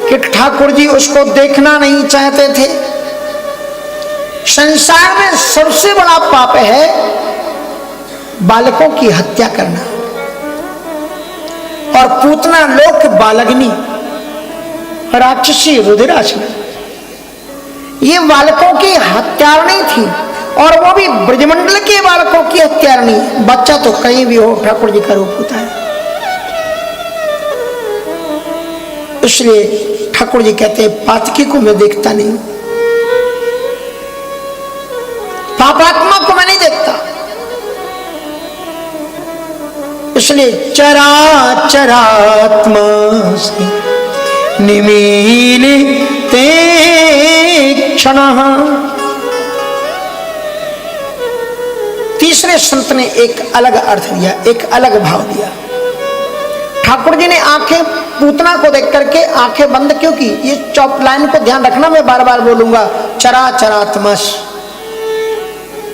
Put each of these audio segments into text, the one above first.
कि ठाकुर जी उसको देखना नहीं चाहते थे। संसार में सबसे बड़ा पाप है बालकों की हत्या करना, और पूतना लोक बालग्नि राक्षसी रुधिरासना, ये बालकों की हत्यारणी थी, और वो भी ब्रजमंडल के बालकों की हत्यारणी। बच्चा तो कहीं भी हो ठाकुर जी का रूप होता है। इसलिए ठाकुर जी कहते हैं पातकी को मैं देखता नहीं, पापात्मा को मैं नहीं देखता। इसलिए चरा चरात्मा से निमीले ते क्षण। तीसरे संत ने एक अलग अर्थ दिया, एक अलग भाव दिया। ठाकुर जी ने आंखें पूतना को देख करके आंखें बंद क्यों की? ये चौप लाइन को ध्यान रखना, मैं बार बार बोलूंगा। चरा चरात्मस,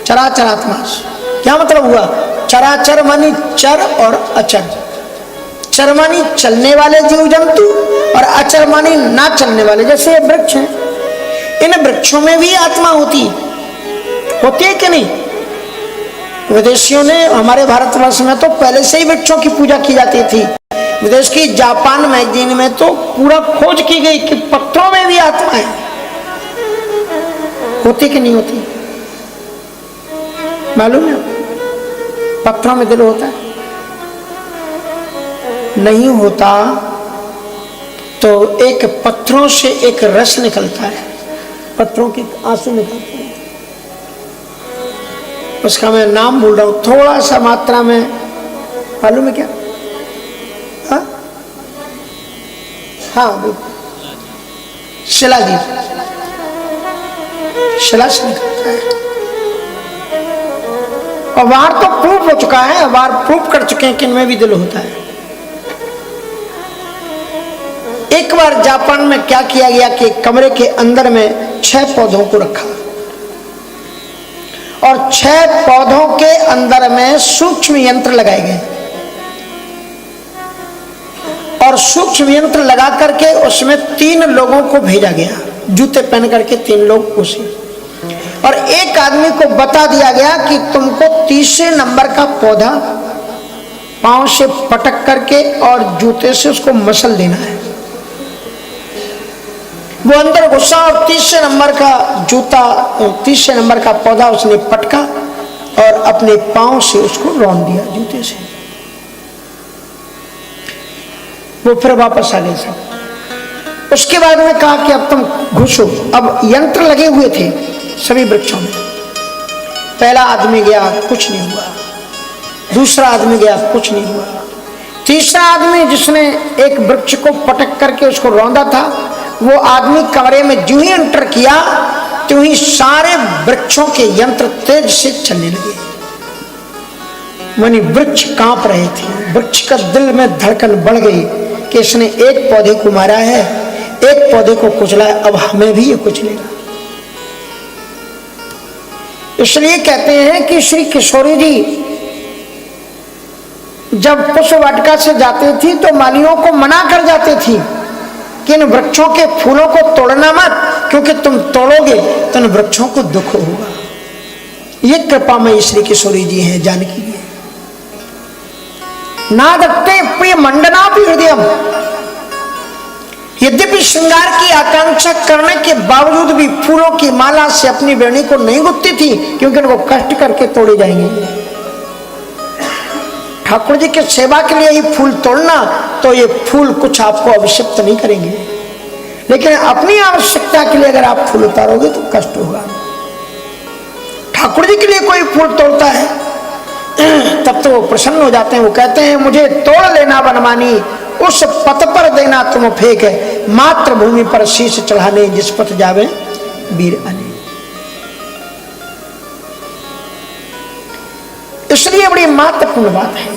चरा चरात्मस क्या मतलब हुआ? चराचर मानी चर और अचर। चर मानी चलने वाले जीव जंतु और अचर मानी ना चलने वाले, जैसे वृक्ष हैं। इन वृक्षों में भी आत्मा होती है कि नहीं? विदेशियों ने, हमारे भारतवर्ष में तो पहले से ही वृक्षों की पूजा की जाती थी। विदेश की जापान मैगजीन में तो पूरा खोज की गई कि पत्थरों में भी आत्मा है। होती कि नहीं होती मालूम है? पत्थरों में दिल होता है? नहीं होता तो एक पत्थरों से एक रस निकलता है, पत्थरों के आंसू निकलते हैं। उसका मैं नाम भूल रहा हूं, थोड़ा सा मात्रा में, मालूम है क्या? हाँ, शिलाजीत, शिला से निकलता है। और बाहर तो प्रूफ हो चुका है, बाहर प्रूफ कर चुके हैं कि इनमें भी दिल होता है। एक बार जापान में क्या किया गया कि कमरे के अंदर में 6 पौधों को रखा, और 6 पौधों के अंदर में सूक्ष्म यंत्र लगाए गए, और सूक्ष्म यंत्र लगा करके उसमें 3 लोगों को भेजा गया, जूते पहन करके 3 लोग उसे, और एक आदमी को बता दिया गया कि तुमको 30 नंबर का पौधा पांव से पटक करके और जूते से उसको मसल देना है। वो अंदर घुसा और 30 नंबर का जूता, 30 नंबर का पौधा उसने पटका और अपने पांव से उसको रौंद दिया जूते से। वो फिर वापस आ गए सब। उसके बाद में कहा कि अब तुम घुसो। अब यंत्र लगे हुए थे सभी वृक्षों में। पहला आदमी गया, कुछ नहीं हुआ। दूसरा आदमी गया, कुछ नहीं हुआ। तीसरा आदमी जिसने एक वृक्ष को पटक करके उसको रौंदा था, वो आदमी कमरे में जो ही एंटर किया तो ही सारे वृक्षों के यंत्र तेज से चलने लगे। मानी वृक्ष कांप रहे थे। वृक्ष का दिल में धड़कन बढ़ गई कि इसने एक पौधे को मारा है, एक पौधे को कुचला है, अब हमें भी ये कुचलेगा। इसलिए कहते हैं कि श्री किशोरी जी जब पुष्प वाटिका से जाती थी तो मालियों को मना कर जाती थी कि इन वृक्षों के फूलों को तोड़ना मत, क्योंकि तुम तोड़ोगे तो इन वृक्षों को दुख होगा। ये कृपा में श्री किशोरी जी हैं, जानकी जी। ना दत्ते प्रिय मंडना भी हृदय, यद्यपि श्रृंगार की आकांक्षा करने के बावजूद भी फूलों की माला से अपनी वेणी को नहीं गुथती थी, क्योंकि उनको कष्ट करके तोड़े जाएंगे। ठाकुर जी के सेवा के लिए ही फूल तोड़ना, तो ये फूल कुछ आपको अभिषिक्त नहीं करेंगे, लेकिन अपनी आवश्यकता के लिए अगर आप फूल उतारोगे तो कष्ट होगा। ठाकुर जी के लिए कोई फूल तोड़ता है तब तो वो प्रसन्न हो जाते हैं। वो कहते हैं मुझे तोड़ लेना बनमानी, उस पथ पर देना तुम फेंक, मातृभूमि पर शीश चढ़ाने जिस पथ जावे वीर अने। इसलिए बड़ी महत्वपूर्ण बात है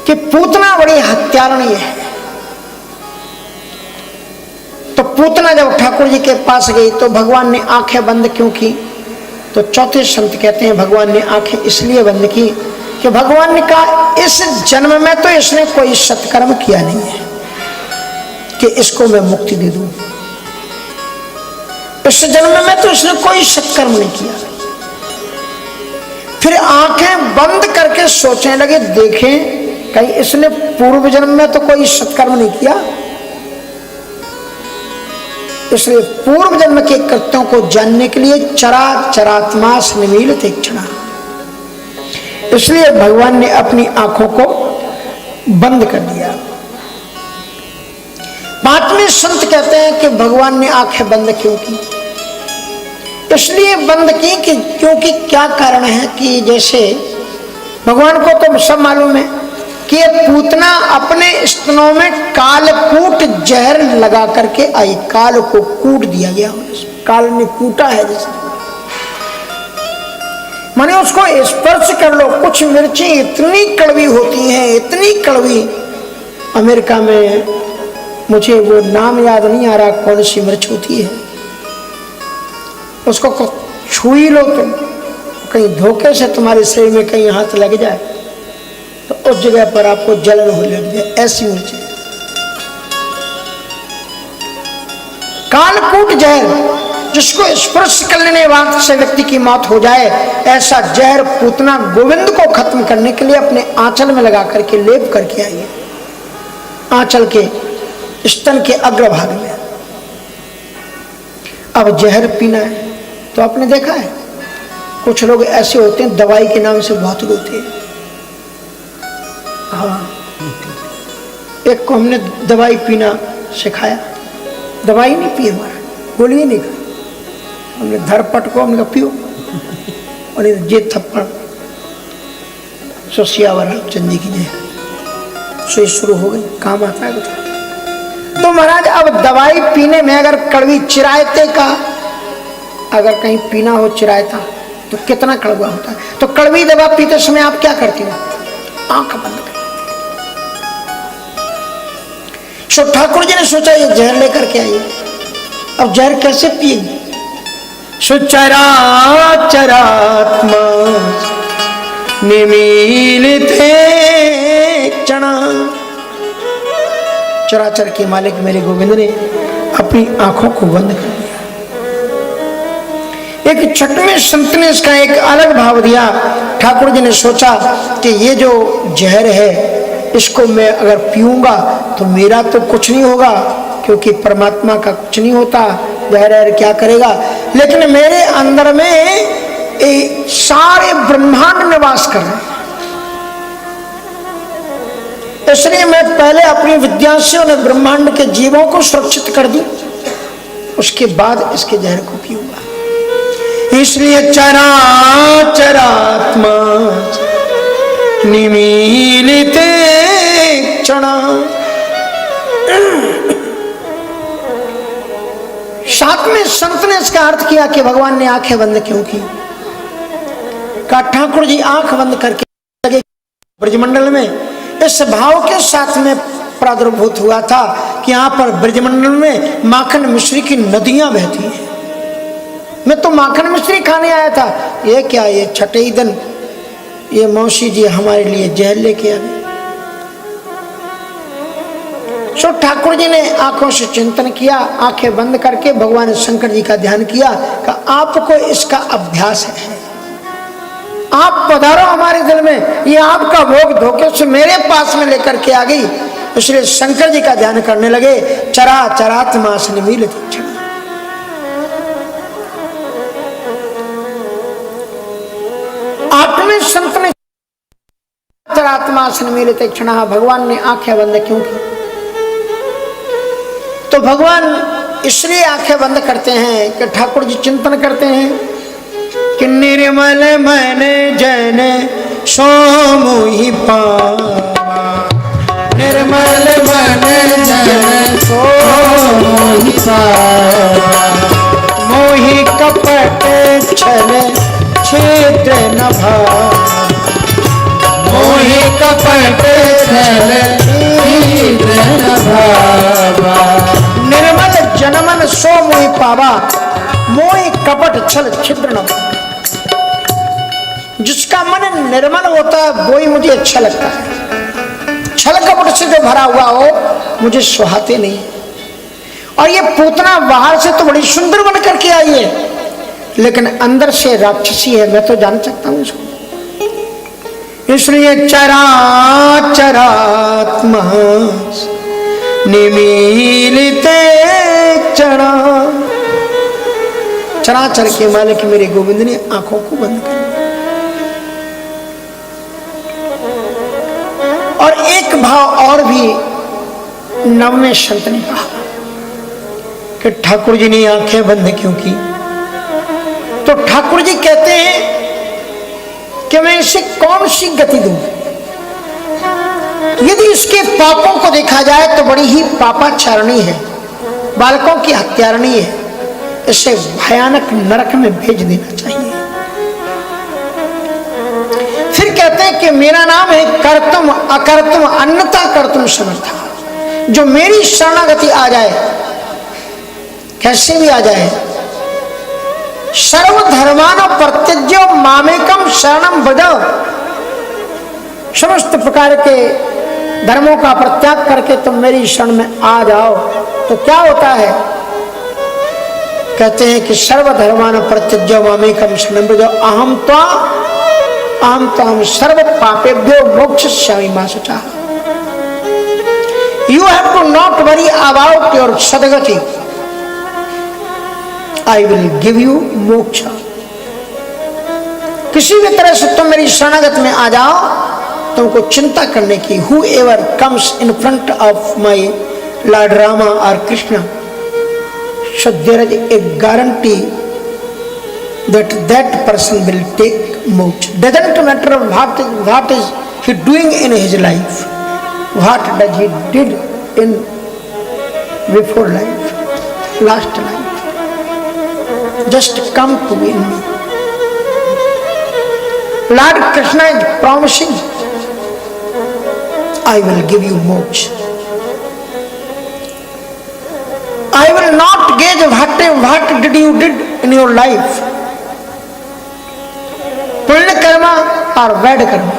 कि पूतना बड़ी हत्यारणी है। तो पूतना जब ठाकुर जी के पास गई तो भगवान ने आंखें बंद क्यों की? तो चौथे संत कहते हैं भगवान ने आंखें इसलिए बंद की कि भगवान ने कहा इस जन्म में तो इसने कोई सत्कर्म किया नहीं है, कि इसको मैं मुक्ति दे दूं। इस जन्म में तो इसने कोई सत्कर्म नहीं किया। फिर आंखें बंद करके सोचने लगे, देखें कहीं इसने पूर्व जन्म में तो कोई सत्कर्म नहीं किया। इसलिए पूर्व जन्म के कृत्यों को जानने के लिए चराचरात्मा निमीलित क्षणा, इसलिए भगवान ने अपनी आंखों को बंद कर दिया। पांचवें संत कहते हैं कि भगवान ने आंखें बंद क्यों की? इसलिए बंद की कि क्योंकि क्या कारण है कि जैसे भगवान को तो सब मालूम है कि पूतना अपने स्तनों में कालकूट जहर लगा करके आई। काल को कूट दिया गया, काल ने कूटा है जैसे, माने उसको स्पर्श कर लो। कुछ मिर्ची इतनी कड़वी होती हैं, इतनी कड़वी। अमेरिका में मुझे वो नाम याद नहीं आ रहा कौन सी मिर्च होती है, उसको छू ही लो तुम, कहीं धोखे से तुम्हारे शरीर में कहीं हाथ लग जाए तो उस जगह पर आपको जलन हो लग जाए, ऐसी मिर्ची। कालकूट जहर, जिसको स्पर्श कर लेने वाले से व्यक्ति की मौत हो जाए, ऐसा जहर पूतना गोविंद को खत्म करने के लिए अपने आंचल में लगा करके लेप करके आई है, आंचल के स्तन के अग्रभाग में। अब जहर पीना है तो आपने देखा है कुछ लोग ऐसे होते हैं दवाई के नाम से बहुत रोते हैं। हाँ, एक को हमने दवाई पीना सिखाया, दवाई नहीं पी, हमारा गोली नहीं खाई, हमने धरपट को हमने कहा पियो, और ये थप्पड़ सोसियावर चंदी की जय से शुरू हो गई, काम आता है कुछ। तो महाराज अब दवाई पीने में अगर कड़वी चिरायते का अगर कहीं पीना हो चिरायता तो कितना कड़वा होता है। तो कड़वी दवा पीते समय आप क्या करती हो? आंख बंद कर। सो ठाकुर जी ने सोचा ये जहर लेकर के आई, अब जहर कैसे पिएगी? सुचरा चरात्मा निमीलिते चना, चराचर के मालिक मेरे गोविंद ने अपनी आंखों को बंद कर दिया। एक छठवें संत ने इसका एक अलग भाव दिया। ठाकुर जी ने सोचा कि ये जो जहर है इसको मैं अगर पीऊंगा तो मेरा तो कुछ नहीं होगा, क्योंकि परमात्मा का कुछ नहीं होता, जहर क्या करेगा, लेकिन मेरे अंदर में सारे ब्रह्मांड निवास कर रहे हैं, इसलिए मैं पहले अपनी विद्या से उन्हें ब्रह्मांड के जीवों को सुरक्षित कर दूं, उसके बाद इसके जहर को पीऊंगा। इसलिए चरा चरात्मा निमीलिते क्षणा। सातवें संत ने इसका अर्थ किया कि भगवान ने आंखें बंद क्यों की? का ठाकुर जी आंख बंद करके लगे ब्रजमंडल में इस भाव के साथ में प्रादुर्भूत हुआ था कि यहाँ पर ब्रजमंडल में माखन मिश्री की नदियां बहती हैं। मैं तो माखन मिश्री खाने आया था, ये क्या, ये छठे ही दिन ये मौसी जी हमारे लिए जहर लेके आ गए। सो ठाकुर जी ने आंखों से चिंतन किया, आंखें बंद करके भगवान शंकर जी का ध्यान किया कि आपको इसका अभ्यास है, आप पधारो हमारे दिल में, ये आपका भोग धोखे से मेरे पास में लेकर के आ गई। इसलिए शंकर जी का ध्यान करने लगे। चरा चरात्मा से निमीलित क्षण, आत्मे संत ने चरात्मा से निमीलित क्षण, भगवान ने आंखें बंद क्यों की? तो भगवान इसलिए आंखें बंद करते हैं कि ठाकुर जी चिंतन करते हैं कि निर्मल मन जन सो मोहि पावा, निर्मल मन जन सो मोहि पावा, मोहि कपट छल क्षेत्र न भावा, मोहि कपट छल क्षेत्र न भावा, निर्मल जनमन सो मोहि पावा, मोहि कपट छल छिद्र न भावा। जिसका मन निर्मल होता है वो ही मुझे अच्छा लगता है, छल कपट से जो भरा हुआ हो मुझे सुहाते नहीं। और ये पूतना बाहर से तो बड़ी सुंदर बन करके आई है, लेकिन अंदर से राक्षसी है, मैं तो जान सकता हूं इसको। इसलिए चराचरात्मा निमीलिते चरा, चराचर के मालिक मेरे गोविंद ने आंखों को बंद कर दिया। और एक भाव और भी नवमे संत ने कहा कि ठाकुर जी ने आंखें बंद क्यों की? तो ठाकुर जी कहते हैं कि मैं इसे कौन सी गति दूं? यदि इसके पापों को देखा जाए तो बड़ी ही पापाचारणी है, बालकों की हत्यारणी है, इसे भयानक नरक में भेज देना चाहिए। फिर कहते हैं कि मेरा नाम है कर्तुम अकर्तुम अन्यथा कर्तुम समर्था। जो मेरी शरणागति आ जाए, कैसे भी आ जाए, सर्वधर्मानो परित्यज्य मामेकम शरणम व्रज, समस्त प्रकार के धर्मों का परित्याग करके तुम मेरी शरण में आ जाओ तो क्या होता है? कहते हैं कि सर्वधर्मानो परित्यज्य मामेकम शरणम व्रज अहम त्वां सर्व पापेभ्यो मोक्षयिष्यामि मा शुचः। You have to not worry about your sadgati. I will give you moksha. किसी भी तरह से तुम मेरी शरणागत में आ जाओ, तुमको चिंता करने की। Whoever comes in front of my Lord Rama or Krishna, so there is a guarantee that that person will take moksha. Doesn't matter what is he doing in his life, what does he did in before life, last life. Just come to me in me. Lord Krishna is promising, I will give you moksha. I will not gauge what did you did in your life, पुण्य कर्मा और वैध कर्मा।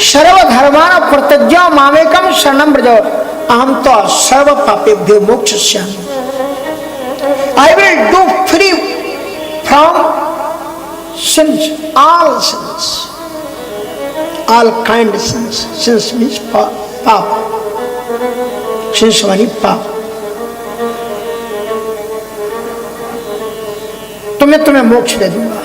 सर्वधर्मान परित्यज्य मामेकम शरणम व्रज अहम त्वा सर्व पापेभ्यो मोक्षयिष्यामि। I will do free from sins, all sins, all kind sins. Sins means पाप, sins मानी पाप। तुम्हें मोक्ष दे दूंगा।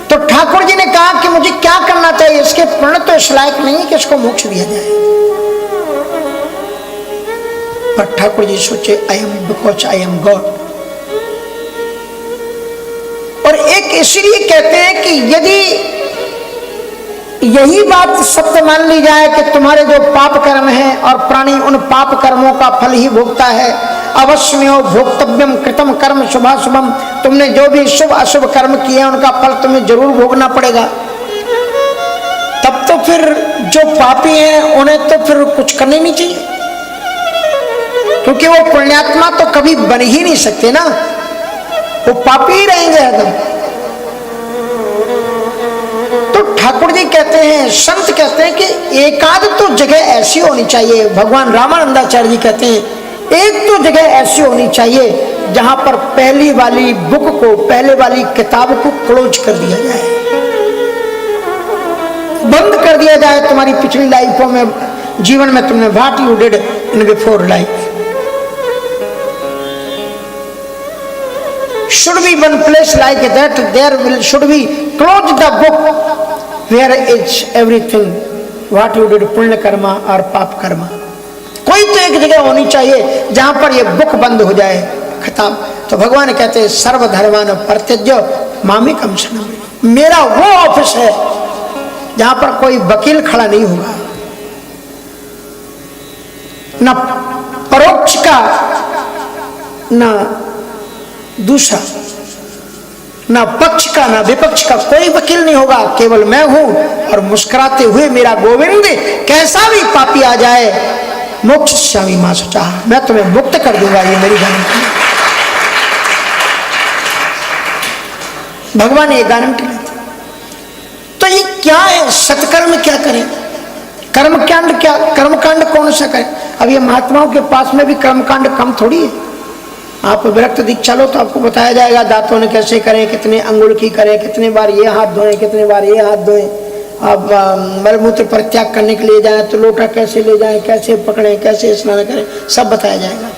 तो ठाकुर जी ने कहा कि मुझे क्या करना चाहिए? इसके प्रण तो इस लायक नहीं है कि इसको मोक्ष दिया जाए। पर ठाकुर जी सोचे आई एम गॉड। और एक इसलिए कहते हैं कि यदि यही बात सत्य मान ली जाए कि तुम्हारे जो पाप कर्म हैं और प्राणी उन पाप कर्मों का फल ही भोगता है, अवश्यमेव भोक्तव्यम कृतम कर्म शुभाशुभम, तुमने जो भी शुभ अशुभ कर्म किए हैं उनका फल तुम्हें जरूर भोगना पड़ेगा। तब तो फिर जो पापी हैं उन्हें तो फिर कुछ करना नहीं चाहिए, क्योंकि वो पुण्यात्मा तो कभी बन ही नहीं सकते ना, वो पापी ही रहेंगे हरदम। तो ठाकुर जी कहते हैं, संत कहते हैं कि एकाध तो जगह ऐसी होनी चाहिए। भगवान रामानंदाचार्य जी कहते हैं एक तो जगह ऐसी होनी चाहिए जहां पर पहली वाली बुक को, पहले वाली किताब को क्लोज कर दिया जाए, बंद कर दिया जाए। तुम्हारी पिछली लाइफों में, जीवन में तुमने what you did in before life should be one place like that. There should be close the book where is everything what you did, पुण्य कर्मा और पाप कर्मा। कोई तो एक जगह होनी चाहिए जहां पर ये बुक बंद हो जाए, खत्म। तो भगवान कहते हैं सर्वधर्मान परित्यज्य मामेकम शरणम। मेरा वो ऑफिस है जहां पर कोई वकील खड़ा नहीं होगा, न परोक्ष का न दूसरा, ना पक्ष का ना विपक्ष का कोई वकील नहीं होगा, केवल मैं हूं। और मुस्कुराते हुए मेरा गोविंद कैसा भी पापी आ जाए, मोक्षयिष्यामि मा शुचः, मैं तुम्हें मुक्त कर दूंगा, ये मेरी गारंटी। भगवान ये गारंटी लेते। तो ये क्या है? सत्कर्म क्या करें, कर्मकांड क्या, कर्मकांड कौन सा करें? अब ये महात्माओं के पास में भी कर्मकांड कम थोड़ी है। आप विरक्त दीक्षा लो तो आपको बताया जाएगा दांतों ने कैसे करें, कितने अंगुल की करें, कितने बार ये हाथ धोएं, कितने बार ये हाथ धोएं। अब मलमूत्र परित्याग करने के लिए जाएं तो लोटा कैसे ले जाएं, कैसे पकड़ें, कैसे स्नान करें, सब बताया जाएगा।